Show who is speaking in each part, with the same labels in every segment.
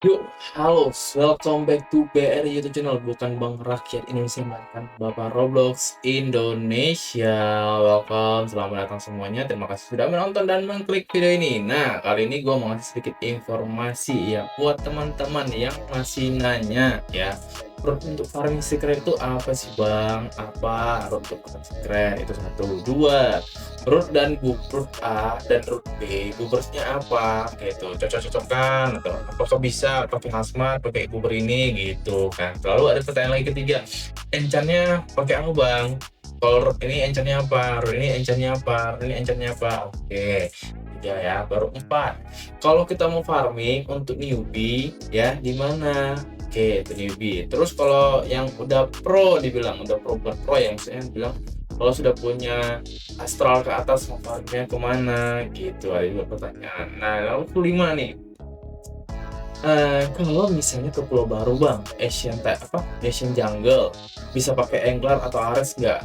Speaker 1: Yuk, halo, welcome back to BR YouTube channel, bukan Bang Rakyat Indonesia, mantan Bapak Roblox Indonesia. Welcome, selamat datang semuanya. Terima kasih sudah menonton dan mengklik video ini. Nah, kali ini gue mau ngasih sedikit informasi ya buat teman-teman yang masih nanya ya. Root untuk farming secret itu apa sih Bang? Apa root untuk farming secret? Itu satu, dua. Root dan root A dan root B, bubersnya apa gitu, cocok-cocokan atau apakah bisa pakai hazmat pakai buber ini gitu kan. Lalu ada pertanyaan lagi ketiga, enchantnya pakai apa Bang? Kalau root ini enchantnya apa, root ini enchantnya apa, root ini enchantnya apa? Oke, tiga ya. Baru empat, kalau kita mau farming untuk newbie ya di mana? Oke, itu newbie. Terus kalau yang udah pro, dibilang udah pro, bukan pro yang saya bilang kalau sudah punya astral ke atas, mau farmnya kemana gitu, ada juga pertanyaan. Nah, lalu kelima nih, kalau misalnya ke Pulau Baru Bang, Asian Jungle, bisa pakai Angler atau Ares nggak?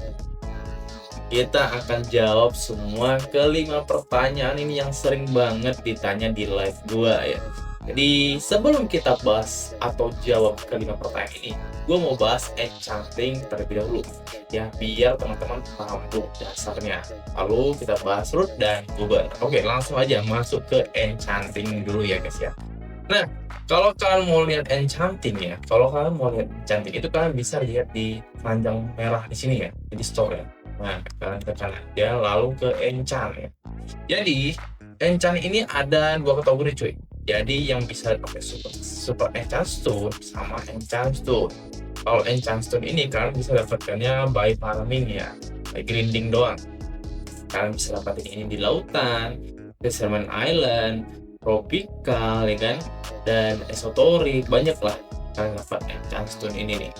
Speaker 1: Kita akan jawab semua kelima pertanyaan ini yang sering banget ditanya di live gua ya. Jadi sebelum kita bahas atau jawab kelima pertanyaan ini, gue mau bahas enchanting terlebih dahulu ya, biar teman-teman paham tuh dasarnya. Lalu kita bahas root dan guber. Oke, langsung aja masuk ke enchanting dulu ya guys ya. Nah, kalau kalian mau lihat enchanting ya, kalau kalian mau lihat enchanting itu kalian bisa lihat di keranjang merah di sini ya, di store ya. Nah, kalian tekan aja lalu ke enchant ya. Jadi, enchant ini ada dua kategori cuy. Jadi yang bisa pakai super enchant stone sama enchant stone. Kalau enchant stone ini kalian bisa dapatkannya by farming ya, by grinding doang. Kalian bisa dapatin ini di lautan, Fisherman Island, tropical ya kan, dan esoterik, banyak lah kalian dapat enchant stone ini nih.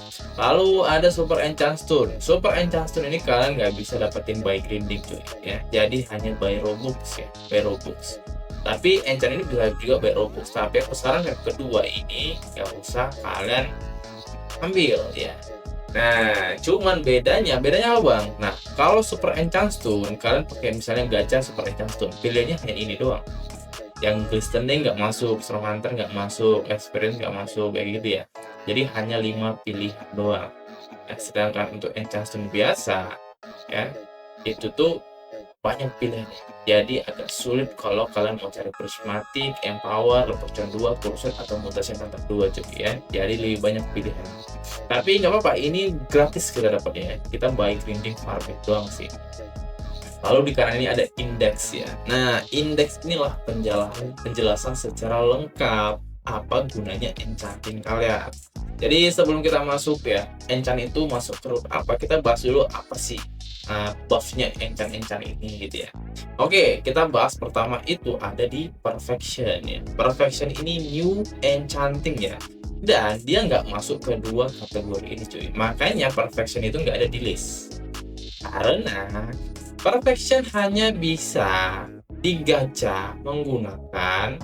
Speaker 1: Lalu ada super enchant stone. Super enchant stone ini kalian nggak bisa dapetin by grinding cuy ya, jadi hanya by robux ya, by robux. Tapi enchant ini bisa juga by robux, tapi aku sekarang yang kedua ini nggak usah kalian ambil ya. Nah, cuman bedanya apa Bang? Nah, kalau Super Enchant Stone, kalian pakai misalnya gacha Super Enchant Stone, pilihannya hanya ini doang. Yang Glistening nggak masuk, Strong Hunter nggak masuk, Experience nggak masuk, kayak gitu ya. Jadi hanya 5 pilihan doang. Nah, sedangkan untuk Enchant Stone biasa, ya, itu tuh banyak pilihannya. Jadi agak sulit kalau kalian mau cari prismatic, empower, level 2, kursus atau mutasi tanpa 2 cuy ya. Jadi lebih banyak pilihan. Tapi nggak apa-apa, ini gratis kita dapatnya ya. Kita buy grinding farming doang sih. Lalu di kanan ini ada indeks ya. Nah, indeks inilah penjelasan secara lengkap apa gunanya enchanting kalian. Jadi sebelum kita masuk ya, enchant itu masuk ke root apa, kita bahas dulu apa sih buffnya enchant ini gitu ya. Oke, kita bahas pertama itu ada di perfection ya. Perfection ini new enchanting ya. Dan dia nggak masuk ke dua kategori ini cuy. Makanya perfection itu nggak ada di list. Karena perfection hanya bisa digacha menggunakan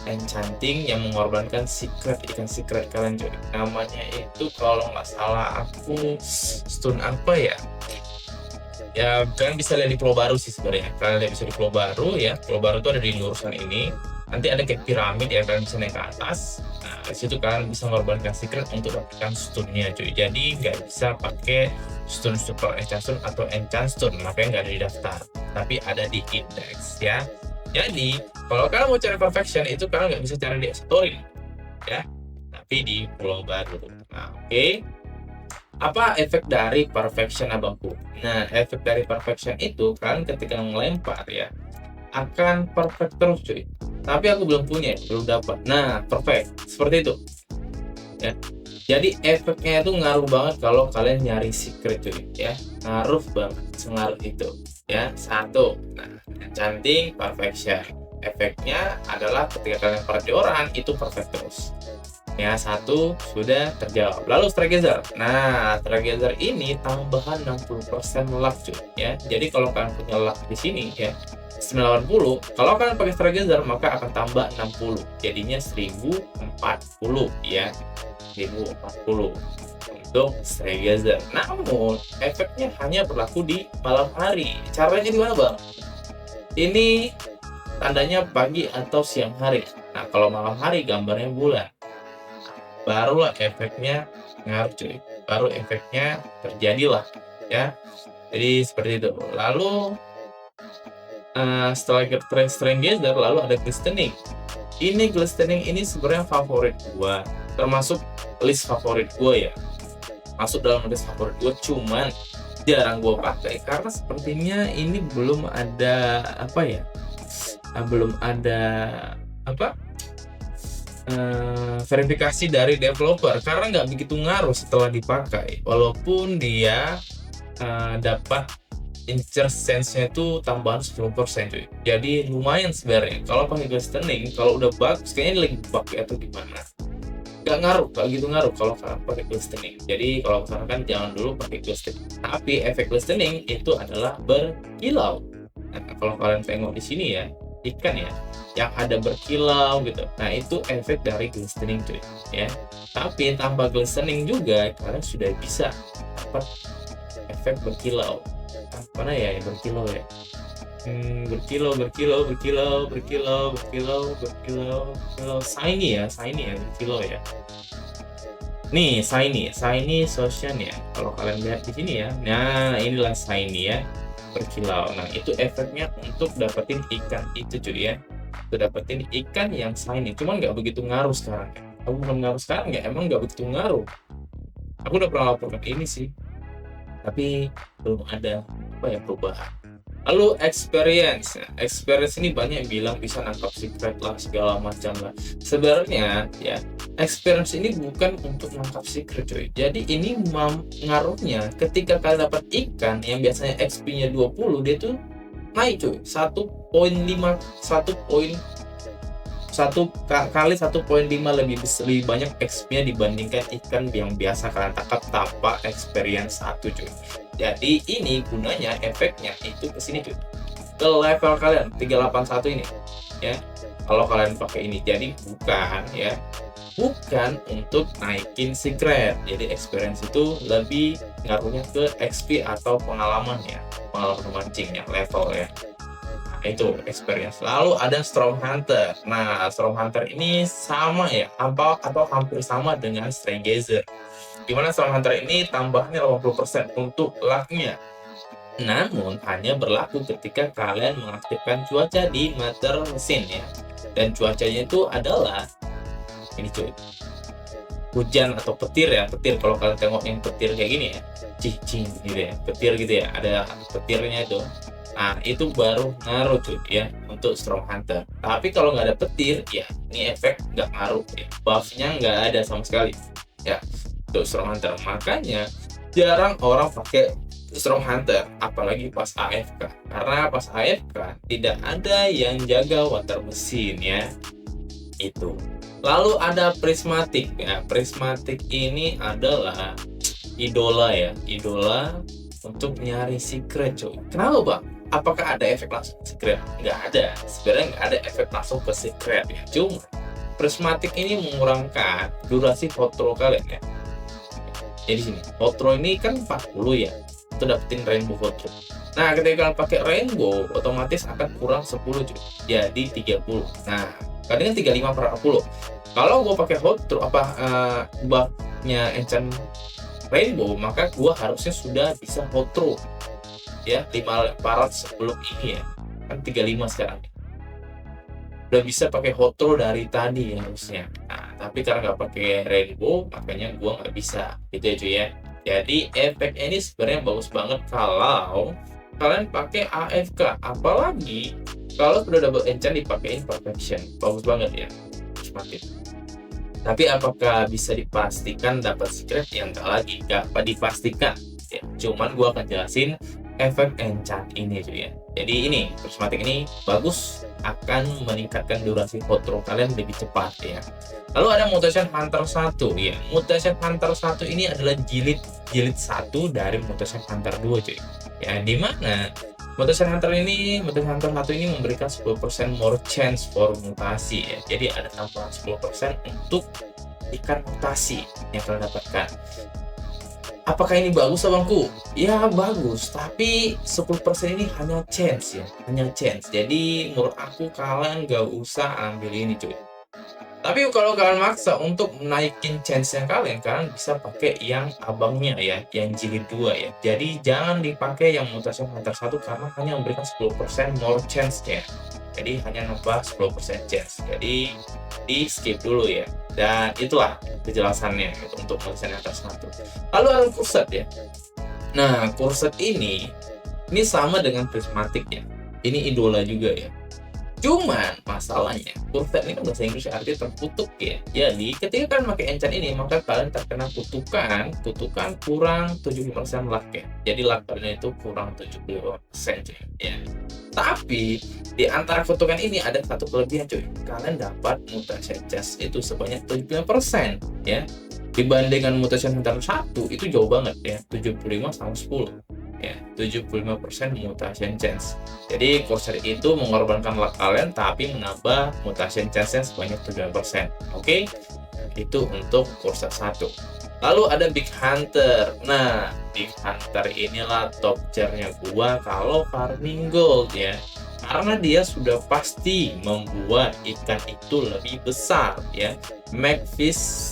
Speaker 1: enchanting yang mengorbankan secret, ikan secret kalian cuy. Namanya itu kalau nggak salah aku stun apa ya? Ya kalian bisa lihat di Pulau Baru sih sebenarnya. Kalian lihat bisa di Pulau Baru ya. Pulau Baru itu ada di lurusan ini. Nanti ada kayak piramid ya, kalian bisa naik ke atas. Nah, di situ kalian bisa mengorbankan secret untuk dapatkan stunnya cuy. Jadi nggak bisa pakai stun super enchant stone atau enchant stone, makanya nggak ada di daftar. Tapi ada di index ya. Jadi kalau kalian mau cari perfection itu kalian nggak bisa cari di story ya, tapi di Pulau Baru. Nah, oke. Apa efek dari perfection abangku? Nah, efek dari perfection itu kan ketika melempar ya akan perfect terus cuy. Tapi aku belum punya, belum dapat. Nah, perfect seperti itu ya. Jadi efeknya itu ngaruh banget kalau kalian nyari secret cuy ya. Ngaruh banget, sengaruh itu ya. Satu, nah, cantik perfection. Efeknya adalah ketika kalian lempar di orang itu perfect terus. Ya, satu sudah terjawab. Lalu Stargazer. Nah, Stargazer ini tambahan 60% luck cuy ya. Jadi kalau kalian punya luck di sini ya 90, kalau kalian pakai Stargazer maka akan tambah 60. Jadinya 1040 ya. 1040 untuk Stargazer. Namun, efeknya hanya berlaku di malam hari. Caranya gimana, Bang? Ini tandanya pagi atau siang hari. Nah, kalau malam hari gambarnya bulan. barulah efeknya ngaruh cuy, baru efeknya terjadilah ya. Jadi seperti itu. Lalu setelah Stargazer lalu ada glistening. Ini glistening ini sebenarnya favorit gua, termasuk list favorit gua ya. Masuk dalam list favorit gua, cuman jarang gua pakai karena sepertinya ini belum ada apa ya? Belum ada apa? Verifikasi dari developer karena nggak begitu ngaruh setelah dipakai, walaupun dia dapat insert sense-nya itu tambahan 10% cuy. Jadi lumayan sebenarnya. Kalau pakai glistening, kalau udah bagus kayaknya lagi pakai atau gimana. Gak ngaruh, gak gitu ngaruh kalau kalian pakai glistening. Jadi kalau misalkan jangan dulu pakai glistening. Tapi efek glistening itu adalah berkilau. Nah, kalau kalian tengok di sini ya, ikan ya, yang ada berkilau gitu. Nah, itu efek dari glistening cuy, ya. Tapi tanpa glistening juga kalian sudah bisa dapat efek berkilau. Mana ya yang berkilau ya? Berkilau, shiny ya, berkilau ya. Nih, shiny Ocean ya. Kalau kalian lihat di sini ya, nah inilah shiny ya, berkilau. Nah itu efeknya untuk dapetin ikan itu cuy ya. Untuk dapetin ikan yang shiny, cuman nggak begitu ngaruh sekarang. Aku bukan ngaruh sekarang ya, emang nggak begitu ngaruh. Aku udah pernah laporkan ini sih, tapi belum ada apa ya perubahan. Lalu experience. Nah, experience ini banyak bilang bisa nangkap secret lah segala macam lah. Sebenarnya ya experience ini bukan untuk nangkap secret coy. Jadi ini ngaruhnya ketika kalian dapat ikan yang biasanya XP-nya 20, dia tuh naik coy 1,5 kali 1,5 lebih banyak XP-nya dibandingkan ikan yang biasa kalian tangkap tanpa experience 1 cuy. Jadi ini gunanya efeknya itu ke sini cuy, ke level kalian 381 ini ya. Kalau kalian pakai ini, jadi bukan untuk naikin secret. Jadi experience itu lebih ngaruhnya ke XP atau pengalaman ya, pengalaman memancing ya, level ya. Itu experience. Lalu ada Storm Hunter. Nah, Storm Hunter ini sama ya, atau hampir sama dengan Stargazer. Dimana Storm Hunter ini tambahnya 80% untuk luck-nya. Namun hanya berlaku ketika kalian mengaktifkan cuaca di meter mesin ya. Dan cuacanya itu adalah ini cuy, hujan atau petir ya. Petir, kalau kalian tengok yang petir kayak gini ya, cicing gitu ya, petir gitu ya, ada petirnya itu. Nah itu baru ngaruh tuh ya untuk Storm Hunter. Tapi kalau nggak ada petir ya ini efek nggak ngaruh ya, buff-nya nggak ada sama sekali ya untuk Storm Hunter. Makanya jarang orang pakai Storm Hunter apalagi pas AFK, karena pas AFK tidak ada yang jaga water mesin ya itu. Lalu ada Prismatic ya. Prismatic ini adalah idola ya, idola untuk nyari secret coy. Kenapa bang? Apakah ada efek langsung ke secret? Nggak ada, sebenarnya nggak ada efek langsung ke secret ya. Cuma Prismatic ini mengurangkan durasi outro kalian ya. Jadi sini outro ini kan 40 ya, itu dapetin rainbow outro. Nah ketika kalian pakai rainbow otomatis akan kurang 10 cuy, jadi 30. Nah kadang 35/40. Kalau gue pakai outro buffnya enchant rainbow, maka gue harusnya sudah bisa outro ya 5 parat sebelum ini ya, kan 35 sekarang udah bisa pakai outro dari tadi ya harusnya. Nah tapi karena nggak pakai rainbow makanya gua nggak bisa gitu ya cuy ya. Jadi efek ini sebenarnya bagus banget kalau kalian pakai AFK, apalagi kalau sudah double enchant dipakein perfection, bagus banget ya semakin. Tapi apakah bisa dipastikan dapat secret? Yang enggak lagi, nggak dipastikan ya. Cuman gua akan jelasin efek enchant ini cuy ya. Jadi ini Prismatic ini bagus, akan meningkatkan durasi outro kalian lebih cepat ya. Lalu ada Mutation Hunter 1 ya. Mutation Hunter 1 ini adalah jilid 1 dari Mutation Hunter 2 cuy. Ya dimana Mutation Hunter 1 ini memberikan 10% more chance for mutasi ya. Jadi ada tambahan 10% untuk ikan mutasi yang kalian dapatkan. Apakah ini bagus abangku? Ya bagus, tapi 10% ini hanya chance ya, hanya chance. Jadi menurut aku kalian gak usah ambil ini cuy. Tapi kalau kalian maksa untuk naikin chance-nya kalian bisa pakai yang abangnya ya, yang jilid 2 ya. Jadi jangan dipakai yang mutasi hunter 1 karena hanya memberikan 10% more chance-nya. Jadi hanya nambah 10% chance. Jadi di skip dulu ya. Dan itulah kejelasannya gitu, untuk mutasi hunter 1. Lalu ada kurset ya. Nah, kurset ini sama dengan prismatik ya. Ini idola juga ya. Cuman masalahnya, kurset ini kan bahasa Inggris artinya terkutuk ya. Jadi ketika kalian pakai enchant ini, maka kalian terkena kutukan kurang 70% luck ya. Jadi luck kalian itu kurang 75% cuy ya. Tapi di antara kutukan ini ada satu kelebihan cuy. Kalian dapat mutation chest itu sebanyak 75% ya. Dibandingkan mutation hunter 1 itu jauh banget ya, 75 sama 10 ya, 75% mutation chance. Jadi Corsair itu mengorbankan luck kalian tapi menambah mutation chance-nya sebanyak 7%. Oke? Itu untuk Corsair 1. Lalu ada Big Hunter. Nah, Big Hunter inilah top tier-nya gua kalau farming gold ya. Karena dia sudah pasti membuat ikan itu lebih besar ya. Make fish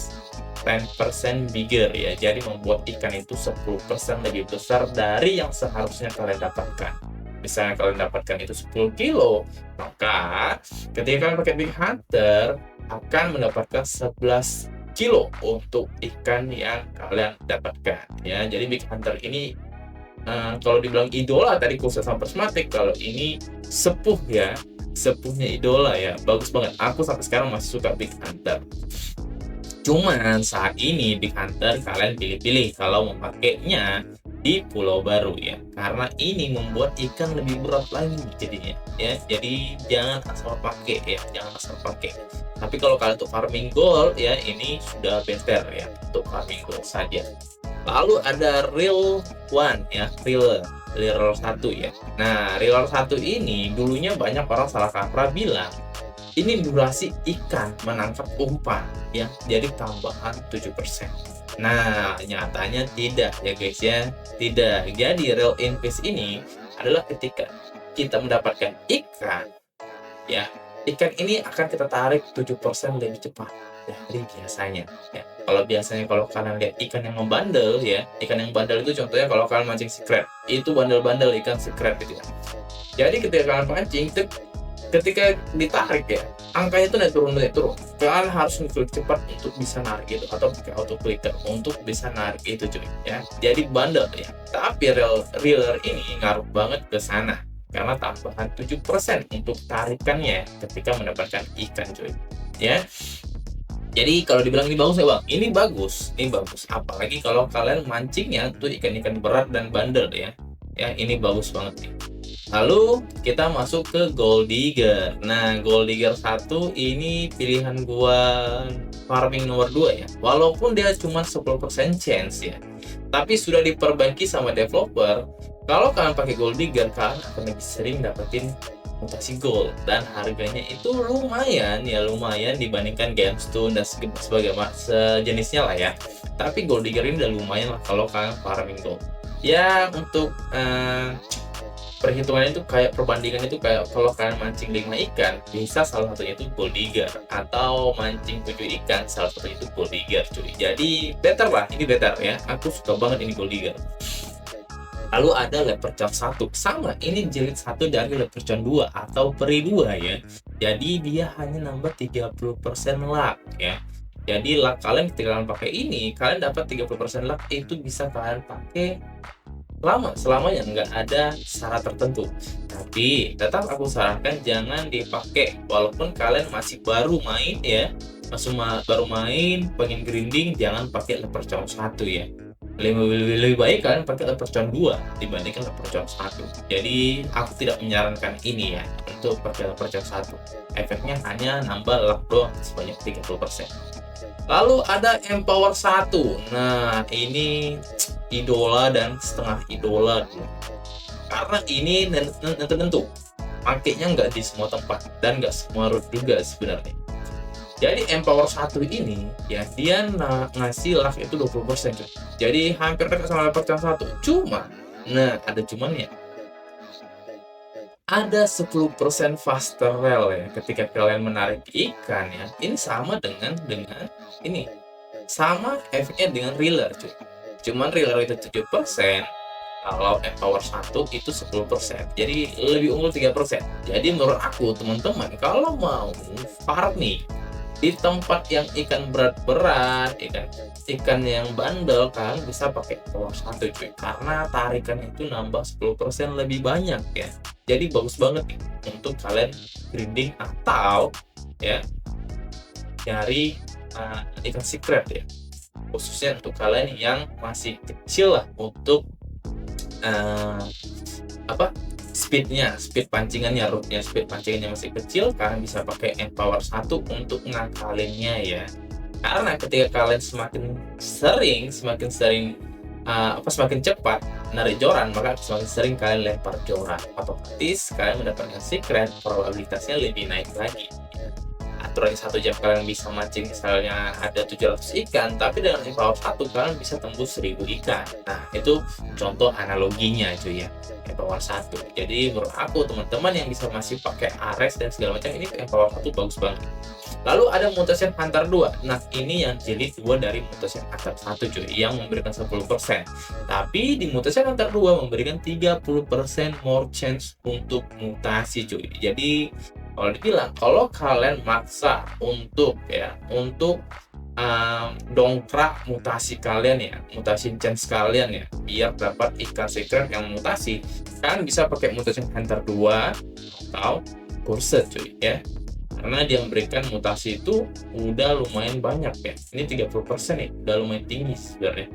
Speaker 1: 10% bigger ya, jadi membuat ikan itu 10% lebih besar dari yang seharusnya kalian dapatkan. Misalnya kalian dapatkan itu 10 kilo, maka ketika kalian pakai Big Hunter akan mendapatkan 11 kilo untuk ikan yang kalian dapatkan ya. Jadi Big Hunter ini kalau dibilang idola tadi khusus sama prismatik, kalau ini sepuh ya, sepuhnya idola ya, bagus banget. Aku sampai sekarang masih suka Big Hunter. Cuman saat ini Big Hunter kalian pilih-pilih kalau memakainya di Pulau Baru ya, karena ini membuat ikan lebih berat lagi jadinya ya. Jadi jangan asal pakai ya, jangan asal pakai. Tapi kalau kalian untuk farming gold ya, ini sudah better ya untuk farming gold saja. Lalu ada Real One ya, Real 1 ya. Nah, Real 1 ini dulunya banyak orang salah kaprah bilang ini durasi ikan menangkap umpan ya, jadi tambahan 7%. Nah, nyatanya tidak ya guys ya, tidak. Jadi real invest ini adalah ketika kita mendapatkan ikan ya, ikan ini akan kita tarik 7% lebih cepat dari biasanya ya. Kalau kalian lihat ikan yang membandel ya, ikan yang bandel itu contohnya kalau kalian mancing secret, itu bandel-bandel ikan secret gitu ya. Jadi ketika kalian pancing, ketika ditarik ya, angkanya itu naik turun. Kalian harus ngeklik cepat untuk bisa narik itu, atau pakai auto clicker untuk bisa narik itu cuy ya. Jadi bandel ya. Tapi reeler ini ngaruh banget ke sana karena tambahan 7% untuk tarikannya ketika mendapatkan ikan cuy ya. Jadi kalau dibilang ini bagus ya bang, ini bagus. Apalagi kalau kalian mancingnya tuh ikan-ikan berat dan bandel ya. Ya ini bagus banget nih. Lalu kita masuk ke Gold Digger. Nah, Gold Digger 1 ini pilihan gua farming nomor 2 ya. Walaupun dia cuma 10% chance ya, tapi sudah diperbaiki sama developer. Kalau kalian pakai Gold Digger, kalian akan lebih sering dapetin mutasi gold dan harganya itu lumayan dibandingkan gemstone dan sejenisnya lah ya. Tapi Gold Digger ini udah lumayan lah kalau kalian farming gold. Ya, untuk perhitungannya itu kayak perbandingan itu kayak kalau kalian mancing 5 ikan, bisa salah satunya itu Gold Digger, atau mancing 7 ikan, salah satunya itu Gold Digger cuy. Jadi better lah, ini better ya. Aku suka banget ini Gold Digger. Lalu ada Leprechaun 1, sama ini jilid 1 dari Leprechaun 2 atau peri 2 ya. Jadi dia hanya nambah 30% luck ya. Jadi luck kalian ketika kalian pakai ini, kalian dapat 30% luck itu bisa kalian pakai selamanya, nggak ada syarat tertentu. Tapi tetap aku sarankan jangan dipakai walaupun kalian masih baru main ya, baru main pengen grinding, jangan pakai Leprechaun 1 ya. Lebih baik kalian pakai Leprechaun 2 dibandingkan Leprechaun 1. Jadi aku tidak menyarankan ini ya untuk pakai Leprechaun 1. Efeknya hanya nambah luck doang sebanyak 30%. Lalu ada Empower 1. Nah, ini idola dan setengah idola dulu. Karena ini tentu pakainya nggak di semua tempat dan nggak semua root juga sebenarnya. Jadi Empower 1 ini ya, dia ngasih luck itu 20% cuy. Jadi hampir dekat sama Leprechaun 1. Cuma, nah ada cumannya. ada 10% faster rel ya ketika kalian menarik ikan ya. Ini sama dengan ini. Sama efeknya dengan reeler cuy. Cuman reeler itu 7%, kalau empower 1 itu 10%. Jadi lebih unggul 3%. Jadi menurut aku teman-teman kalau mau farming di tempat yang ikan berat-berat, ikan yang bandel, kan bisa pakai power 1 cuy, karena tarikan itu nambah 10% lebih banyak ya. Jadi bagus banget nih untuk kalian grinding atau ya nyari ikan secret ya, khususnya untuk kalian yang masih kecil lah untuk speed pancingannya, speed pancingannya masih kecil, kalian bisa pakai empower 1 untuk ngakalinnya ya. Karena ketika kalian semakin sering semakin cepat narik joran, maka semakin sering kalian lempar joran, otomatis kalian mendapatkan secret, probabilitasnya lebih naik lagi. Aturan 1 jam kalian bisa mancing misalnya ada 700 ikan, tapi dengan empower 1 kalian bisa tembus 1000 ikan. Nah itu contoh analoginya cuy ya, empower 1. Jadi menurut aku teman-teman yang bisa masih pakai Ares dan segala macam, ini empower 1 bagus banget. Lalu ada Mutation Hunter 2. Nah ini yang jilid 2 dari Mutation Hunter 1 cuy, yang memberikan 10%. Tapi di Mutation Hunter 2 memberikan 30% more chance untuk mutasi cuy. Jadi kalau dibilang, kalau kalian maksa untuk dongkrak mutasi kalian ya, mutasi chance kalian ya, biar dapat ikan secret yang mutasi, kalian bisa pakai Mutation Hunter 2 atau Cursed cuy ya, karena dia memberikan mutasi itu udah lumayan banyak ya. Ini 30% nih, udah lumayan tinggi sebenarnya,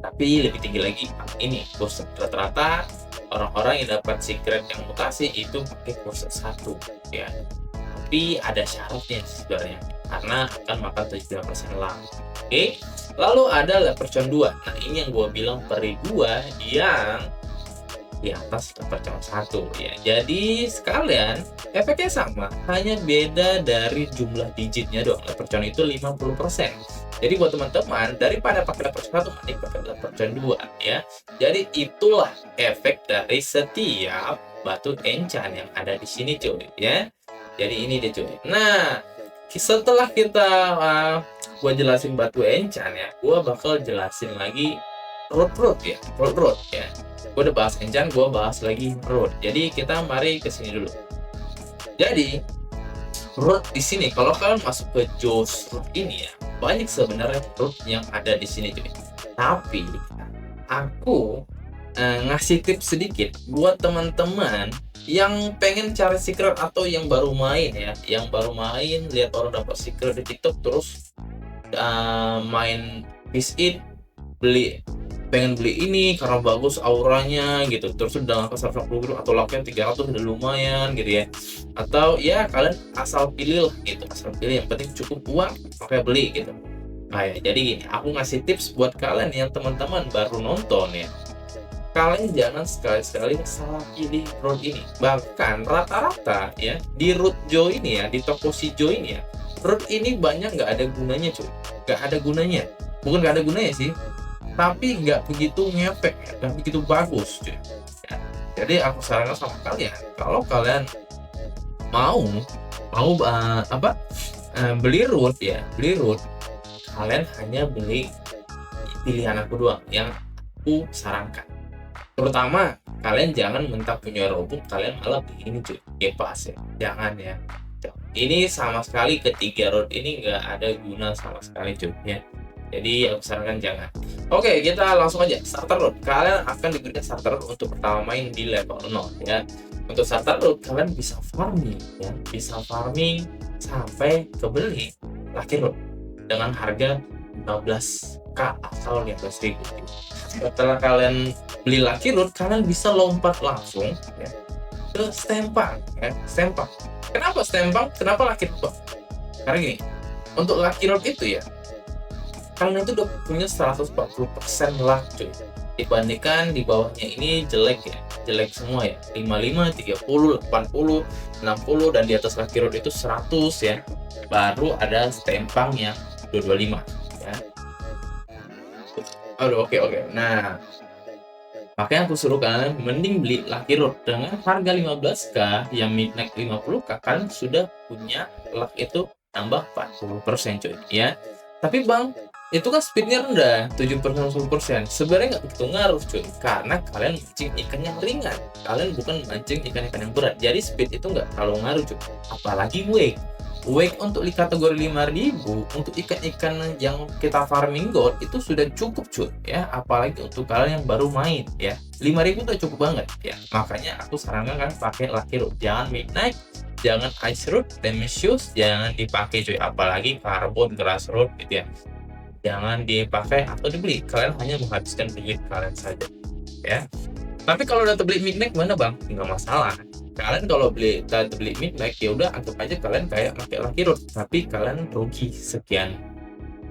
Speaker 1: tapi lebih tinggi lagi ini Cursed. Rata-rata orang-orang yang dapat secret yang mutasi itu pakai Cursed 1 ya, tapi ada syaratnya sebenarnya, karena akan makan 70% lang. Oke, lalu ada Leprechaun 2. Nah ini yang gue bilang peri 2 yang di atas Leprechaun 1 ya. Jadi sekalian efeknya sama, hanya beda dari jumlah digitnya doang. Leprechaun itu 50%. Jadi buat teman-teman, daripada pakai Leprechaun 1, mending pakai Leprechaun 2 ya. Jadi itulah efek dari setiap batu enchant yang ada di sini cuy ya. Jadi ini dia cuy. Nah, setelah kita gua jelasin batu enchant ya, gua bakal jelasin lagi road ya. Gua udah bahas enchant, gua bahas lagi road. Jadi kita mari ke sini dulu. Jadi road di sini, kalau kalian masuk ke Joe's Road ini ya, banyak sebenarnya road yang ada di sini cuy. Tapi aku ngasih tips sedikit buat teman-teman yang pengen cari secret atau yang baru main ya, lihat orang dapat secret di TikTok terus main Fish It, pengen beli ini karena bagus auranya gitu, terus udah ngangkat 150 gitu, atau lakukan 300 udah lumayan gitu ya, atau ya kalian asal pilih lah gitu, yang penting cukup uang pakai beli gitu. Nah ya, jadi gini, aku ngasih tips buat kalian yang teman-teman baru nonton ya, kalian jangan sekali-sekali salah pilih road ini. Bahkan rata-rata ya di road Joe ini ya, di toko si Joe ini ya, road ini banyak nggak ada gunanya cuy, bukan nggak ada gunanya sih, tapi nggak begitu ngefek, nggak begitu bagus cuy ya. Jadi aku sarankan sama kalian, kalau kalian mau beli road, kalian hanya beli pilihan aku doang yang aku sarankan. Terutama kalian jangan mentah punya robot kalian malah beli ini cuy, Gepas ya, jangan ya. Ini sama sekali, ketiga road ini nggak ada guna sama sekali cuy ya. Jadi aku sarankan jangan. Oke, kita langsung aja starter road. Kalian akan diberikan starter road untuk pertama main di level 0 ya. Untuk starter road kalian bisa farming ya, sampai kebeli Lucky Road dengan harga 15k atau 15.000. Setelah kalian beli Lucky Road, kalian bisa lompat langsung ya ke Stempang ya. Kenapa Stempang? Kenapa Lucky Road? Karena gini, untuk Lucky Road itu ya, kalian itu udah punya 140% luck cuy, dibandingkan di bawahnya ini jelek semua ya, 55, 30, 80, 60, dan di atas Lucky Road itu 100 ya, baru ada Stempang yang 225 ya. Oke. Nah Makanya aku suruh kalian mending beli Lucky Road dengan harga 15k yang midnight 50k, kalian sudah punya luck itu tambah 40% cuy ya. Tapi bang, itu kan speednya rendah 7% 10%, sebenarnya nggak begitu ngaruh cuy, karena kalian mancing ikan yang ringan, kalian bukan mancing ikan-ikan yang berat, jadi speed itu nggak terlalu ngaruh cuy. Apalagi wake untuk di kategori 5000 untuk ikan-ikan yang kita farming gold itu sudah cukup cuy ya, apalagi untuk kalian yang baru main ya, 5000 udah cukup banget ya. Makanya aku sarankan kan pakai Lucky Road, jangan midnight, jangan ice road, Temesius jangan dipakai cuy, apalagi carbon grass road gitu ya, jangan dipakai atau dibeli, kalian hanya menghabiskan duit kalian saja ya. Tapi kalau udah beli midnight mana bang, nggak masalah, kalian kalau beli midnight ya udah anggap aja kalian kayak pakai Lucky Road, tapi kalian rugi sekian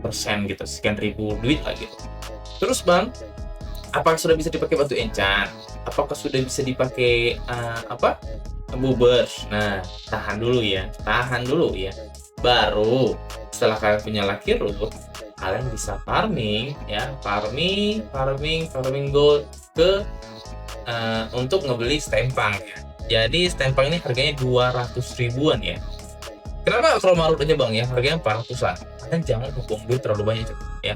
Speaker 1: persen gitu, sekian ribu duit lah gitu. Terus bang, apakah sudah bisa dipakai batu enchant, apakah sudah bisa dipakai boobers? Nah, tahan dulu ya, baru setelah kalian punya Lucky Road, kalian bisa farming ya, farming gold ke untuk ngebeli stempang ya. Jadi stempang ini harganya 200 ribuan ya. Kenapa Chroma Root aja bang ya, harganya 400-an. Kalian jangan buang duit terlalu banyak cuy ya.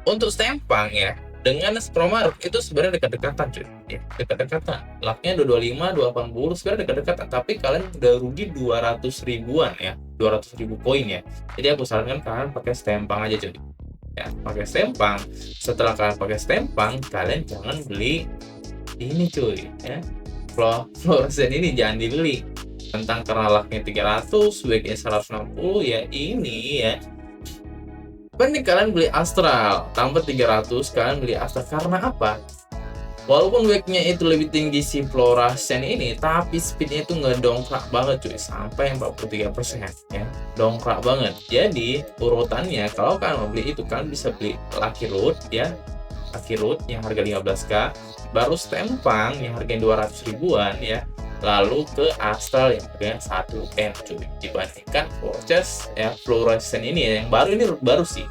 Speaker 1: Untuk stempang ya, dengan Chroma Root itu sebenarnya dekat-dekatan cuy ya, dekat-dekatan. Lucknya 225, 280 sebenarnya dekat-dekatan, tapi kalian udah rugi 200 ribuan ya, 200 ribu koin ya. Jadi aku sarankan kalian pakai stempang aja cuy ya, pakai stempang. Setelah kalian pakai stempang, kalian jangan beli ini cuy ya, fluorescent ini jangan dibeli, tentang karena lucknya 300, wake-nya 160 ya. Ini ya mending kalian beli astral tambah 300, kalian beli astral. Karena apa? Walaupun wake-nya itu lebih tinggi si fluorescent ini, tapi speednya itu ngedongkrak banget cuy, sampai 43% ya, dongkrak banget. Jadi urutannya kalau kalian mau beli itu, kalian bisa beli Lucky Road ya, Lucky Road yang harga 15k, baru stempang yang harganya 200 ribuan ya, lalu ke astral yang harganya 1M cuy. Dibandingkan Forces ya, fluorescent ini yang baru sih,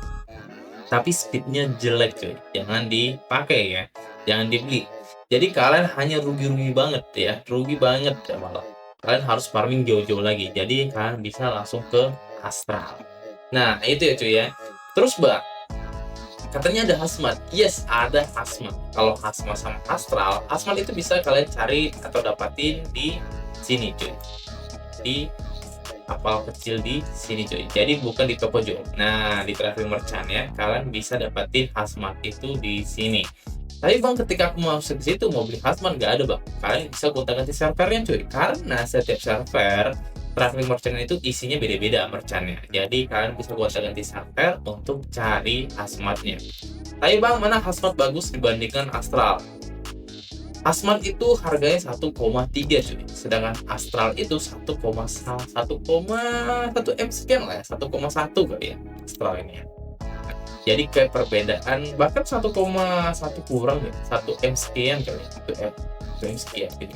Speaker 1: tapi speednya jelek cuy, jangan dipakai ya, jangan dibeli. Jadi kalian hanya rugi banget ya, rugi banget ya, malah kalian harus farming jauh-jauh lagi. Jadi kalian bisa langsung ke astral. Nah itu ya cuy ya. Terus bang, katanya ada Hazmat. Yes, ada Hazmat. Kalau Hazmat sama astral, Hazmat itu bisa kalian cari atau dapatin di sini cuy, di kapal kecil di sini cuy. Jadi bukan di toko jual. Nah, di Traveling Merchant ya, kalian bisa dapatin Hazmat itu di sini. Tapi bang, ketika aku masuk ke situ mau beli Hazmat nggak ada bang. Kalian bisa gonta-ganti servernya cuy, karena setiap server Traveling Merchant itu isinya beda-beda merchantnya. Jadi kalian bisa gonta-ganti server untuk cari Hazmatnya. Tapi bang, mana Hazmat bagus dibandingkan astral? Hazmat itu harganya 1,3 cuy, sedangkan astral itu 1,1 M sekian lah ya, 1,1 kali ya astral ini ya. Jadi kayak perbedaan bahkan 1,1 kurang ya, 1 M sekian kali, 1 M sekian gitu.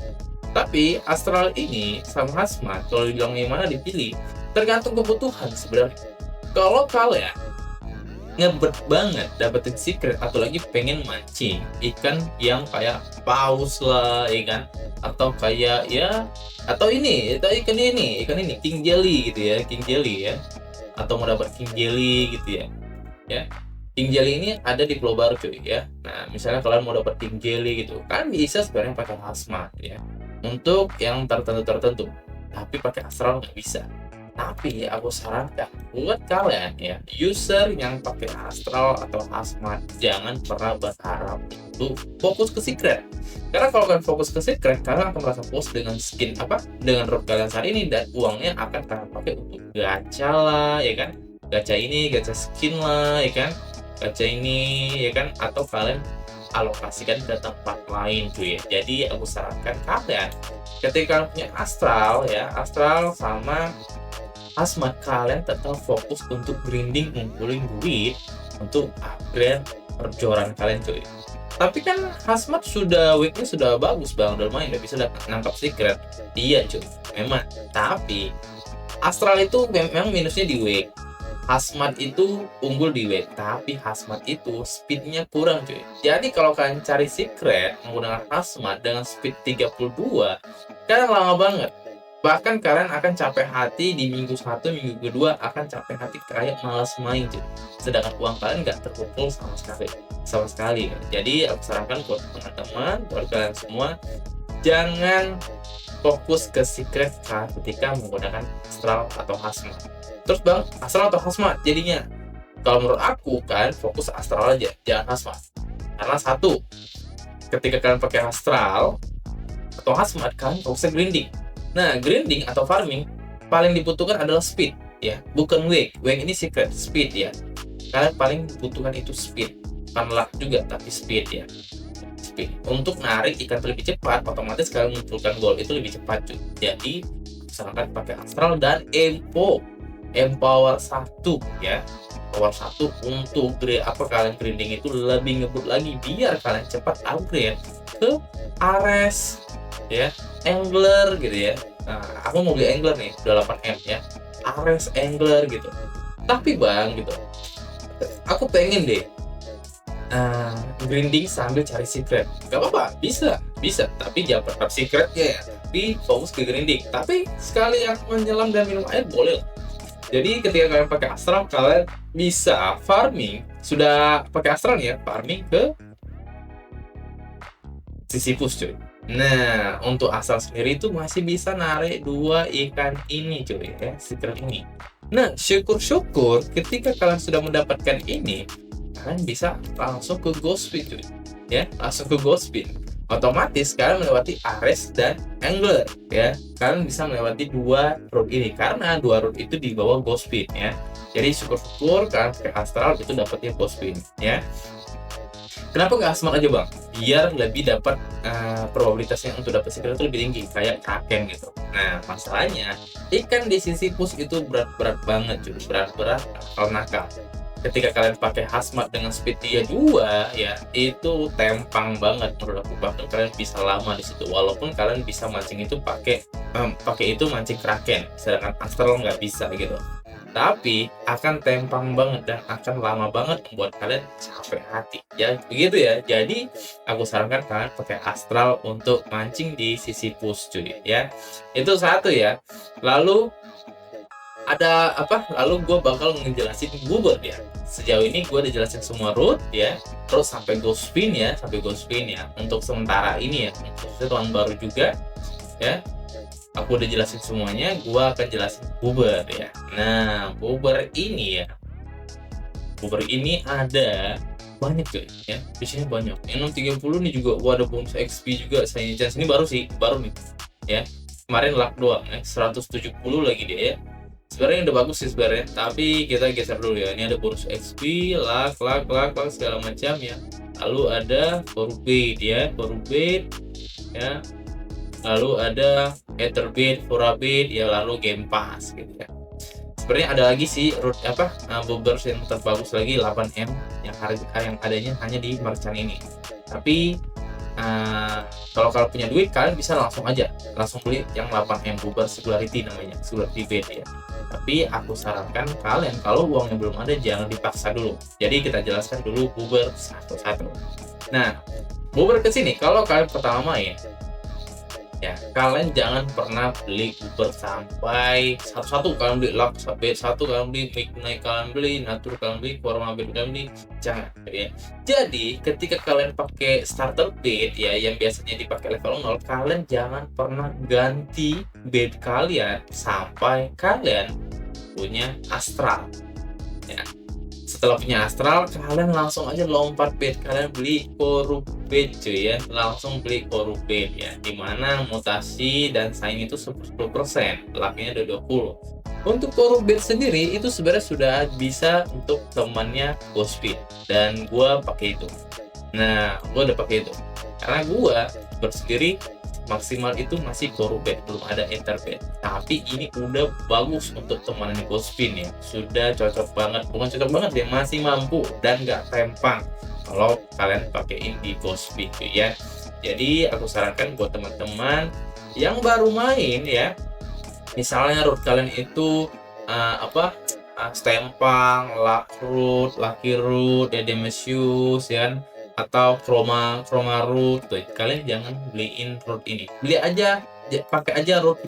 Speaker 1: Tapi astral ini sama Hazmat, kalau dibilang yang mana dipilih, tergantung kebutuhan sebenarnya. Kalau kalian ngebet banget dapetin secret atau lagi pengen mancing ikan yang kayak paus lah, ikan atau kayak ya, atau ini ikan ini king jelly gitu ya, king jelly ya, atau mau dapat king jelly gitu ya. King jelly ini ada di Pulau Baru cuy ya. Nah misalnya kalian mau dapat king jelly gitu kan, bisa sebenarnya pakai Hazmat ya untuk yang tertentu, tapi pakai astral nggak bisa. Tapi aku sarankan buat kalian ya, user yang pakai astral atau Hazmat, jangan pernah berharap itu fokus ke secret. Karena kalau kalian fokus ke secret, kalian akan merasa puas dengan skin dengan rob kalian saat ini, dan uangnya akan kalian pakai untuk gacha lah ya kan, gacha ini, gacha skin lah ya kan, gacha ini ya kan, atau kalian alokasikan ke tempat lain cuy. Jadi aku sarankan kalian ketika kalian punya astral ya, astral sama Hazmat, kalian tetap fokus untuk grinding, ngumpulin duit untuk upgrade perjoran kalian cuy. Tapi kan Hazmat sudah weeknya sudah bagus bang, udah lumayan, udah bisa nangkap secret. Iya cuy, memang. Tapi astral itu memang minusnya di week. Hazmat itu unggul di weight, tapi Hazmat itu speednya kurang cuy. Jadi kalau kalian cari secret menggunakan Hazmat dengan speed 32, kalian lama banget. Bahkan kalian akan capek hati di minggu 1, minggu kedua akan capek hati kayak malas main cuy. Sedangkan uang kalian nggak terkumpul sama sekali. Jadi aku sarankan buat teman-teman, buat kalian semua, jangan fokus ke secret ketika menggunakan Astral atau Hazmat. Terus bang, Astral atau Hazmat jadinya? Kalau menurut aku kan fokus Astral aja, jangan Hazmat. Karena satu, ketika kalian pakai Astral atau Hazmat, kalian fokusnya grinding. Nah, grinding atau farming paling dibutuhkan adalah speed ya, bukan wake. Wake ini secret, speed ya. Kalian paling butuhkan itu speed, bukan luck juga tapi speed ya. Speed untuk narik ikan lebih cepat, otomatis kalian mengumpulkan gold itu lebih cepat cuy. Jadi sarankan pakai Astral dan Empower 1 ya. Power 1 untuk kalian grinding itu lebih ngebut lagi biar kalian cepat upgrade ke Ares ya, Angler gitu ya. Nah, aku mau beli Angler nih, udah 8M ya, Ares Angler gitu. Tapi bang gitu, aku pengen deh grinding sambil cari secret. Gak apa-apa, bisa, tapi jangan pertap secretnya ya, tapi fokus ke grinding. Tapi sekali yang menyelam dan minum air boleh. Jadi ketika kalian pakai Astral, kalian bisa farming, sudah pakai Astral ya, farming ke Sisyphus cuy. Nah, untuk Astral sendiri itu masih bisa narik 2 ikan ini cuy ya, secret ini. Nah, syukur-syukur ketika kalian sudah mendapatkan ini, kalian bisa langsung ke Ghost Speed cuy ya, langsung ke Ghost Speed. Otomatis kalian melewati Ares dan Angler ya. Kalian bisa melewati 2 route ini karena 2 route itu di bawah Ghost Speed ya. Jadi syukur-syukur kalian pakai Astral itu dapatnya Ghost Speed ya. Kenapa nggak Hazmat aja bang? Biar lebih dapat probabilitasnya untuk dapat secret itu lebih tinggi kayak Kraken gitu. Nah masalahnya ikan di Sisyphus itu berat banget cuy, berat kalau nakal. Ketika kalian pakai Hazmat dengan speed 32 ya, itu tempang banget menurut aku. Bahkan kalian bisa lama di situ walaupun kalian bisa mancing itu pakai itu mancing Kraken, sedangkan Astral nggak bisa gitu. Tapi akan tempang banget dan akan lama banget membuat kalian capek hati ya, begitu ya. Jadi aku sarankan kalian pakai Astral untuk mancing di Sisyphus cuy ya. Itu satu ya. Lalu ada apa? Lalu gue bakal ngejelasin Boober ya. Sejauh ini gue udah jelasin semua route ya, terus sampai Ghost Spin ya, untuk sementara ini ya, khususnya tahun baru juga ya. Aku udah jelasin semuanya, gua akan jelasin Boober ya. Nah, Boober ini ada banyak cuy ya, biasanya banyak. Yang 630 nih juga gua ada bonus XP juga. Saya chance ini baru nih ya. Kemarin luck doang ya, 170 lagi dia ya. Sebenarnya udah bagus sih sebenarnya, tapi kita geser dulu ya. Ini ada bonus XP, luck segala macam ya. Lalu ada Forbid ya, ya. Lalu ada Etherbit, Forabit ya, lalu Game Pass gitu ya. Sebenarnya ada lagi sih route Boober yang terbagus lagi 8M yang adanya hanya di merchant ini. Tapi kalau kalian punya duit, kalian bisa langsung beli yang 8M Boober Singularity namanya, Singularity Bait ya. Tapi aku sarankan kalian kalau uangnya belum ada jangan dipaksa dulu. Jadi kita jelaskan dulu Boober satu-satu. Nah, Boober ke sini kalau kalian pertama main ya, kalian jangan pernah beli Boober sampai satu-satu. Kalian beli luck sampai satu, kalian beli midnight, kalian beli natur, kalian beli forma bait, kalian beli, jangan ya. Jadi ketika kalian pakai starter bait ya, yang biasanya dipakai level 0, kalian jangan pernah ganti bait kalian sampai kalian punya Astral ya. Setelah punya Astral, kalian langsung aja lompat bait, kalian beli Corrupted cuy ya, langsung beli Corrupted ya, dimana mutasi dan sign itu 10%, lucknya ada 20. Untuk Corrupted sendiri itu sebenarnya sudah bisa untuk temannya Ghost Speed, dan gua pakai itu. Nah, gua udah pakai itu karena gua bersendiri maksimal itu masih Corrupted, belum ada Etherbit. Tapi ini udah bagus untuk teman Ghost Spin ya, sudah cocok banget, bukan cocok banget dia masih mampu dan nggak tempang kalau kalian pakaiin di Ghost Spin ya. Jadi aku sarankan buat teman-teman yang baru main ya, misalnya route kalian itu Stempang, Lakrut, Lucky Root, Dedemesius ya kan, atau Chroma Root tuh. Kalian jangan beliin root ini. Beli aja pakai aja root